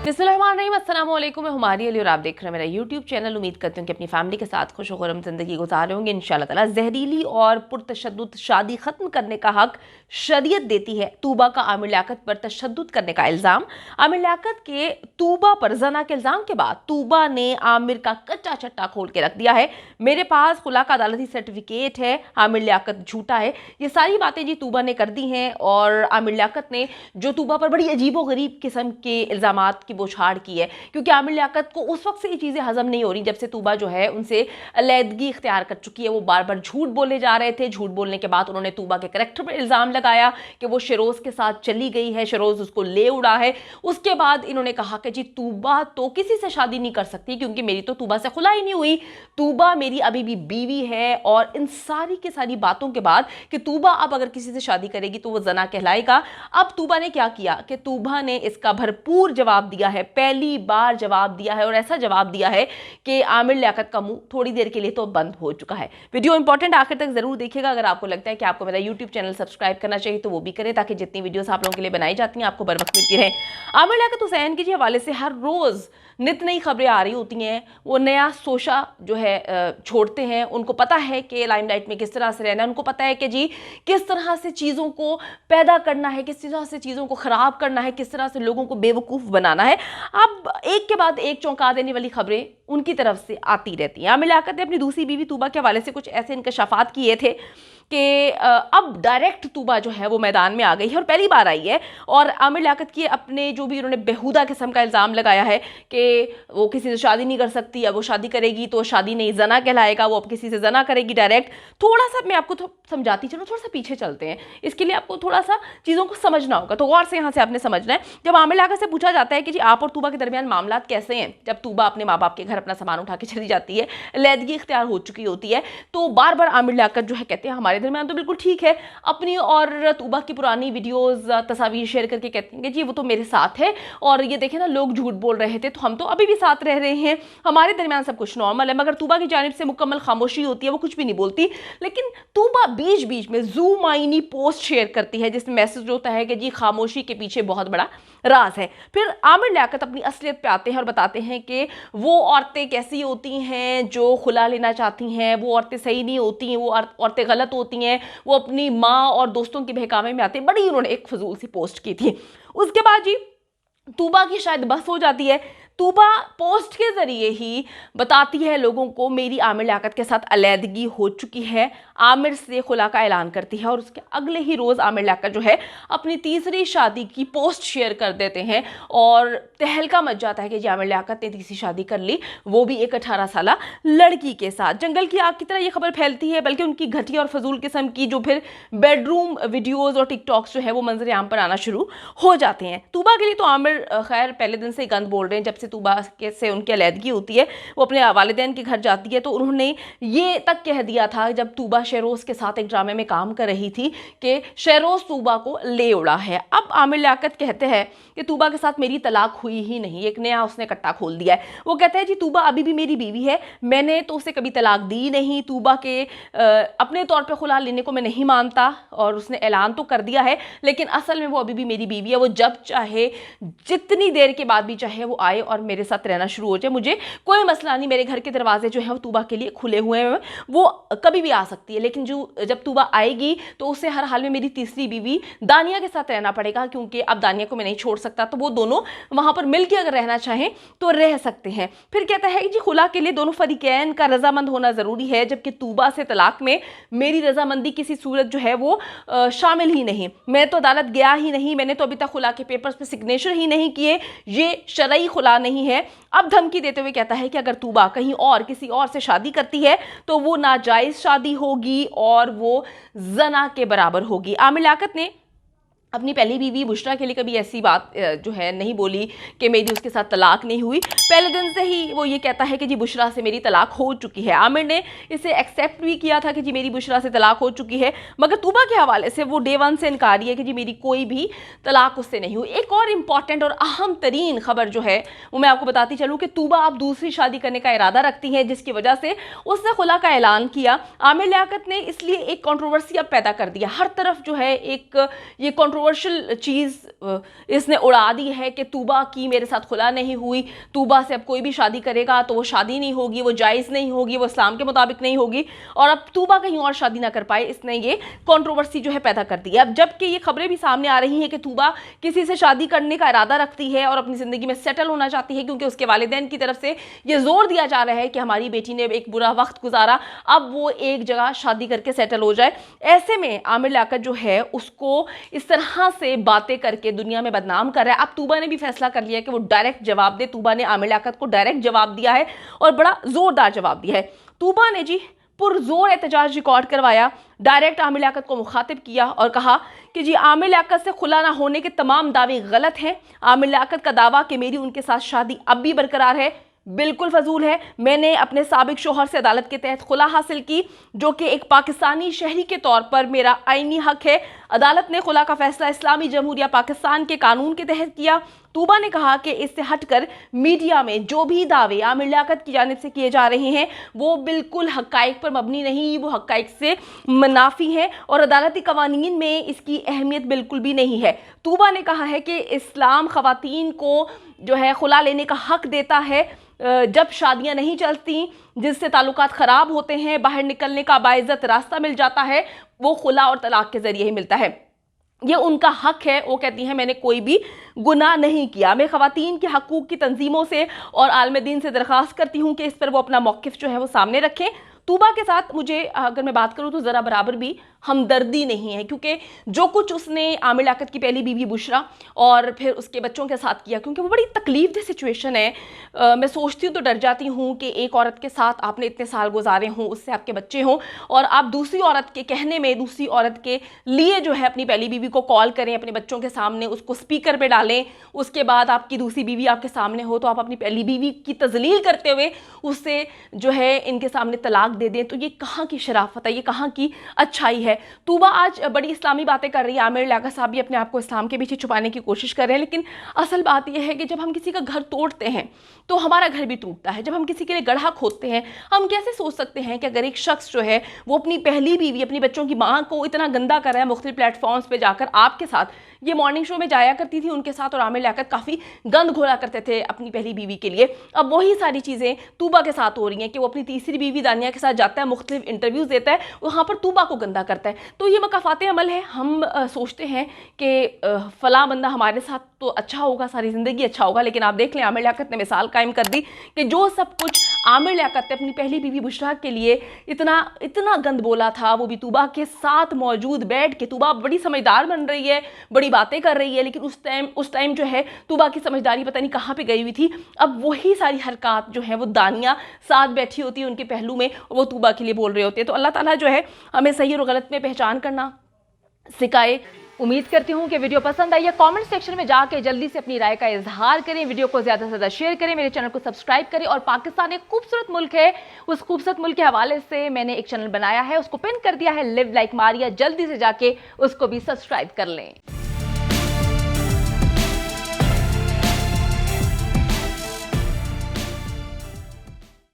बिस्मिल्लाहिर्रहमानिर्रहीम, अस्सलाम वालेकुम। मैं हुमारी अली और आप देख रहे हैं मेरा यूट्यूब चैनल। उम्मीद करती हूँ कि अपनी फैमिली के साथ खुश खुरम ज़िंदगी गुजार रहे होंगे इंशाल्लाह ताला। जहरीली और पुरतशद्दुद शादी ख़त्म करने का हक शरीयत देती है। तूबा का आमिर लियाकत पर तशद्दुद करने का इल्ज़ाम। आमिर लियाकत के तूबा पर जना के इल्ज़ाम के बाद तूबा ने आमिर का कच्चा चट्टा खोल के रख दिया है। मेरे पास खुला का अदालती सर्टिफिकेट है, आमिर लियाकत झूठा है। ये सारी बातें जी तूबा ने कर दी हैं और आमिर लियाकत ने जो तूबा पर बड़ी अजीबो गरीब किस्म के इल्ज़ामात की बौछार की है, क्योंकि आमिर लियाकत को उस वक्त से ये चीज़ें हजम नहीं हो रही जब से तूबा जो है उनसे अलहदगी इख्तियार कर चुकी है। वो बार बार झूठ बोले जा रहे थे। झूठ बोलने के बाद उन्होंने तूबा के करैक्टर पर इल्ज़ाम लगाया कि वो शेरोज़ के साथ चली गई है, शेरोज़ उसको ले उड़ा है। उसके बाद इन्होंने कहा कि जी तूबा तो किसी से शादी नहीं कर सकती क्योंकि मेरी तो तूबा से खुला ही नहीं हुई, तूबा मेरी अभी भी बीवी है। और इन सारी की सारी बातों के बाद कि तूबा अब अगर किसी से शादी करेगी तो वो जना कहलाएगा। अब तूबा ने क्या किया कि तूबा ने इसका भरपूर जवाब दिया है, पहली बार जवाब दिया है और ऐसा जवाब दिया है कि आमिर लियाकत का मुंह थोड़ी देर के लिए तो बंद हो चुका है। वीडियो इंपॉर्टेंट, आखिर तक जरूर देखिएगा। अगर आपको लगता है कि आपको मेरा यूट्यूब चैनल सब्सक्राइब करना चाहिए तो वो भी करें ताकि जितनी वीडियोस आप लोगों के लिए बनाई जाती हैं आपको बर वक्त मिलती रहे। आमिर लियाकत हुसैन के हवाले से हर रोज नित नई खबरें आ रही होती हैं। वो नया सोशा जो है छोड़ते हैं। उनको पता है कि लाइमलाइट में किस तरह से रहना है, उनको पता है कि जी किस तरह से चीज़ों को पैदा करना है, किस तरह से चीज़ों को ख़राब करना है, किस तरह से लोगों को बेवकूफ़ बनाना है। अब एक के बाद एक चौंका देने वाली खबरें उनकी तरफ से आती रहती हैं। आमिर लियाकत ने अपनी दूसरी बीवी तूबा के हवाले से कुछ ऐसे इंकशाफात किए थे कि अब डायरेक्ट तूबा जो है वो मैदान में आ गई है और पहली बार आई है। और आमिर लियाकत की अपने जो भी उन्होंने बेहुदा किस्म का इल्ज़ाम लगाया है कि वो किसी से शादी नहीं कर सकती, अब वो शादी करेगी तो शादी नहीं जना कहलाएगा, वो अब किसी से जना करेगी डायरेक्ट। थोड़ा सा मैं आपको समझाती चलो, थोड़ा सा पीछे चलते हैं। इसके लिए आपको थोड़ा सा चीज़ों को समझना होगा, तो गौर से यहाँ से आपने समझना है। जब आमिर लियाकत से पूछा जाता है कि जी आप और तूबा के दरमियान मामला कैसे हैं, जब तूबा अपने माँ बाप के घर अपना सामान उठा के चली जाती है, अलहदगी इख्तियार हो चुकी होती है, तो बार बार आमिर लियाकत जो है कहते हैं हमारे दरमियान तो बिल्कुल ठीक है। अपनी और तूबा की पुरानी वीडियोस तस्वीर शेयर करके कहते हैं कि जी वो तो मेरे साथ है और ये देखें ना लोग झूठ बोल रहे थे तो हम तो अभी भी साथ रह रहे हैं, हमारे दरमियान सब कुछ नॉर्मल है। मगर तूबा की जानिब से मुकम्मल खामोशी होती है, वो कुछ भी नहीं बोलती। लेकिन तूबा बीच बीच में ज़ूम आईनी पोस्ट शेयर करती है जिसमें मैसेज होता है कि जी खामोशी के पीछे बहुत बड़ा राज है। फिर आमिर लियाकत अपनी असलियत पे आते हैं और बताते हैं कि वो औरतें कैसी होती हैं जो खुला लेना चाहती हैं, वो औरतें सही नहीं होती हैं, वो औरतें गलत होती हैं, वो अपनी माँ और दोस्तों के बहकावे में आते हैं। बड़ी उन्होंने एक फजूल सी पोस्ट की थी। उसके बाद जी तूबा की शायद बस हो जाती है। तूबा पोस्ट के ज़रिए ही बताती है लोगों को मेरी आमिर लियाकत के साथ अलहदगी हो चुकी है, आमिर से खुला का ऐलान करती है। और उसके अगले ही रोज़ आमिर लियाकत जो है अपनी तीसरी शादी की पोस्ट शेयर कर देते हैं और तहलका मच जाता है कि जी आमिर लियाकत ने तीसरी शादी कर ली, वो भी एक 18 साल लड़की के साथ। जंगल की आग की तरह ये खबर फैलती है, बल्कि उनकी घटिया और फजूल किस्म की जो फिर बेडरूम वीडियोज़ और टिकटॉक्स जो है वो मंजर आम पर आना शुरू हो जाते हैं। तूबा के लिए तो आमिर खैर पहले दिन से ही गंद बोल रहे हैं। जब से तूबा के से उनकी अलहदगी होती है, वो अपने वालिदैन के घर जाती है तो उन्होंने ये तक कह दिया था जब तूबा शेरोज़ के साथ एक ड्रामे में काम कर रही थी कि शेरोज़ तूबा को ले उड़ा है। अब आमिर लियाकत कहते हैं कि तूबा के साथ मेरी तलाक हुई ही नहीं, एक नया उसने कट्टा खोल दिया है। वो कहते हैं जी तूबा अभी भी मेरी बीवी है, मैंने तो उसे कभी तलाक दी नहीं, तूबा के अपने तौर पर खुला लेने को मैं नहीं मानता और उसने ऐलान तो कर दिया है लेकिन असल में वो अभी भी मेरी बीवी है। वो जब चाहे जितनी देर के बाद भी चाहे वो आए और मेरे साथ रहना शुरू हो जाए, मुझे कोई मसला नहीं। मेरे घर के दरवाजे जो हैं वो तूबा के लिए खुले हुए हैं, वो कभी भी आ सकती है। लेकिन जब तूबा आएगी तो उसे हर हाल में मेरी तीसरी बीवी दानिया के साथ रहना पड़ेगा क्योंकि अब दानिया को मैं नहीं छोड़ सकता। तो वो दोनों वहां पर मिलकर अगर रहना चाहें तो रह सकते हैं। फिर कहता है कि जी खुला के लिए दोनों फरीकैन का रजामंद होना जरूरी है, जबकि तूबा से तलाक में मेरी रजामंदी किसी सूरत जो है वो शामिल ही नहीं। मैं तो अदालत गया ही नहीं, मैंने तो अभी तक खुला के पेपर्स पे सिग्नेचर ही नहीं किए, ये शरई खुला नहीं है। अब धमकी देते हुए कहता है कि अगर तूबा कहीं और किसी और से शादी करती है तो वो नाजायज शादी होगी और वो जना के बराबर होगी। आमिर लियाकत ने अपनी पहली बीवी बुशरा के लिए कभी ऐसी बात जो है नहीं बोली कि मेरी उसके साथ तलाक नहीं हुई। पहले दिन से ही वो ये कहता है कि जी बुशरा से मेरी तलाक हो चुकी है। आमिर ने इसे एक्सेप्ट भी किया था कि जी मेरी बुशरा से तलाक हो चुकी है, मगर तूबा के हवाले से वो डे वन से इनकारी है कि जी मेरी कोई भी तलाक उससे नहीं हुई। एक और इम्पॉर्टेंट और अहम तरीन खबर जो है वो मैं आपको बताती चलूँ कि तूबा अब दूसरी शादी करने का इरादा रखती है, जिसकी वजह से उसने खुला का ऐलान किया। आमिर लियाकत ने इसलिए एक कंट्रोवर्सी अब पैदा कर दिया। हर तरफ जो है एक ये कंट्रोवर्शियल चीज़ इसने उड़ा दी है कि तूबा की मेरे साथ खुला नहीं हुई, तूबा से अब कोई भी शादी करेगा तो वो शादी नहीं होगी, वो जायज़ नहीं होगी, वो इस्लाम के मुताबिक नहीं होगी और अब तूबा कहीं और शादी ना कर पाए। इसने ये कंट्रोवर्सी जो है पैदा कर दी है। अब जबकि ये खबरें भी सामने आ रही हैं कि तूबा किसी से शादी करने का इरादा रखती है और अपनी ज़िंदगी में सेटल होना चाहती है, क्योंकि उसके वालिदैन की तरफ से ये जोर दिया जा रहा है कि हमारी बेटी ने एक बुरा वक्त गुजारा, अब वो एक जगह शादी करके सेटल हो जाए। ऐसे में आमिर लियाकत जो है उसको इस तरह से बातें करके दुनिया में बदनाम कर रहा है। अब तूबा ने भी फैसला कर लिया कि वो डायरेक्ट जवाब दे। तूबा ने आमिर लियाकत को डायरेक्ट जवाब दिया है और बड़ा जोरदार जवाब दिया है। तूबा ने जी पुरजोर एहतजाज रिकॉर्ड करवाया, डायरेक्ट आमिर लियाकत को मुखातिब किया और कहा कि जी आमिर लियाकत से खुला ना होने के तमाम दावे गलत हैं। आमिर लियाकत का दावा कि मेरी उनके साथ शादी अब भी बरकरार है बिल्कुल फजूल है। मैंने अपने साबिक शोहर से अदालत के तहत खुला हासिल की, जो कि एक पाकिस्तानी शहरी के तौर पर मेरा आईनी हक है। अदालत ने खुला का फैसला इस्लामी जमहूरिया पाकिस्तान के कानून के तहत किया। तूबा ने कहा कि इससे हटकर मीडिया में जो भी दावे आमिर लियाकत की जानिब से किए जा रहे हैं वो बिल्कुल हक़ाइक़ पर मबनी नहीं, वो हक़ाइक़ से मुनाफी हैं और अदालती कवानीन में इसकी अहमियत बिल्कुल भी नहीं है। तूबा ने कहा है कि इस्लाम ख़वातीन को जो है खुला लेने का हक़ देता है जब शादियां नहीं चलती, जिससे ताल्लुकात ख़राब होते हैं, बाहर निकलने का बाइज़्ज़त रास्ता मिल जाता है, वो खुला और तलाक के ज़रिए ही मिलता है। ये उनका हक है। वो कहती हैं मैंने कोई भी गुनाह नहीं किया। मैं ख़वातीन के हकूक़ की तंजीमों से और आलम दीन से दरख्वास्त करती हूँ कि इस पर वो अपना मौक़िफ़ जो है वो सामने रखें। तूबा के साथ मुझे अगर मैं बात करूँ तो ज़रा बराबर भी हमदर्दी नहीं है, क्योंकि जो कुछ उसने आमिर लियाकत की पहली बीवी बुशरा और फिर उसके बच्चों के साथ किया, क्योंकि वो बड़ी तकलीफ़देह सिचुएशन है। मैं सोचती हूँ तो डर जाती हूँ कि एक औरत के साथ आपने इतने साल गुजारे हों, उससे आपके बच्चे हों और आप दूसरी औरत के कहने में दूसरी औरत के लिए जो है अपनी पहली बीवी को कॉल करें अपने बच्चों के सामने, उसको स्पीकर पे डालें, उसके बाद आपकी दूसरी बीवी आपके सामने हो तो आप अपनी पहली बीवी की तजलील करते हुए उससे जो है इनके सामने तलाक दे दें। तो ये कहाँ की शराफत है, ये कहाँ की अच्छाई है। तूबा आज बड़ी इस्लामी बातें कर रही है, आमिर लियाकत साहब भी अपने आप को इस्लाम के पीछे छुपाने की कोशिश कर रहे हैं, लेकिन असल बात यह है कि जब हम किसी का घर तोड़ते हैं तो हमारा घर भी टूटता है। जब हम किसी के लिए गड्ढा खोदते हैं, हम कैसे सोच सकते हैं कि अगर एक शख्स जो है वो अपनी पहली बीवी अपनी बच्चों की माँ को इतना गंदा कर रहा है, मुख्तलिफ प्लेटफॉर्म्स पे जाकर आपके साथ, ये मॉर्निंग शो में जाया करती थी उनके साथ और आमिर लियाकत काफ़ी गंद घोला करते थे अपनी पहली बीवी के लिए, अब वही सारी चीज़ें तूबा के साथ हो रही हैं कि वो अपनी तीसरी बीवी दानिया के साथ जाता है, मुख्तलिफ इंटरव्यूज़ देता है, वहाँ पर तूबा को गंदा करता है। तो ये मकाफ़ात अमल है। हम सोचते हैं कि फ़लाँ बंदा हमारे साथ तो अच्छा होगा, सारी ज़िंदगी अच्छा होगा, लेकिन आप देख लें आमिर लियाकत ने मिसाल कायम कर दी कि जो सब कुछ आमिर लियाकत ने अपनी पहली बीवी बुशरा के लिए इतना गंद बोला था, वो भी तूबा के साथ मौजूद बैठ के। तूबा बड़ी समझदार बन रही है, बड़ी बातें कर रही है, लेकिन उस टाइम जो है तूबा की समझदारी पता नहीं कहाँ पे गई हुई थी। अब वही सारी हरकत जो है वो दानिया साथ बैठी होती है उनके पहलू में, वो तूबा के लिए बोल रहे होते हैं। तो अल्लाह ताला जो है हमें सही और गलत में पहचान करना सिखाए। उम्मीद करती हूँ कि वीडियो पसंद आई है। कमेंट सेक्शन में जाके जल्दी से अपनी राय का इजहार करें, वीडियो को ज़्यादा से ज़्यादा शेयर करें, मेरे चैनल को सब्सक्राइब करें। और पाकिस्तान एक खूबसूरत मुल्क है, उस खूबसूरत मुल्क के हवाले से मैंने एक चैनल बनाया है, उसको पिन कर दिया है, लिव लाइक मारिया, जल्दी से जाके उसको भी सब्सक्राइब कर लें।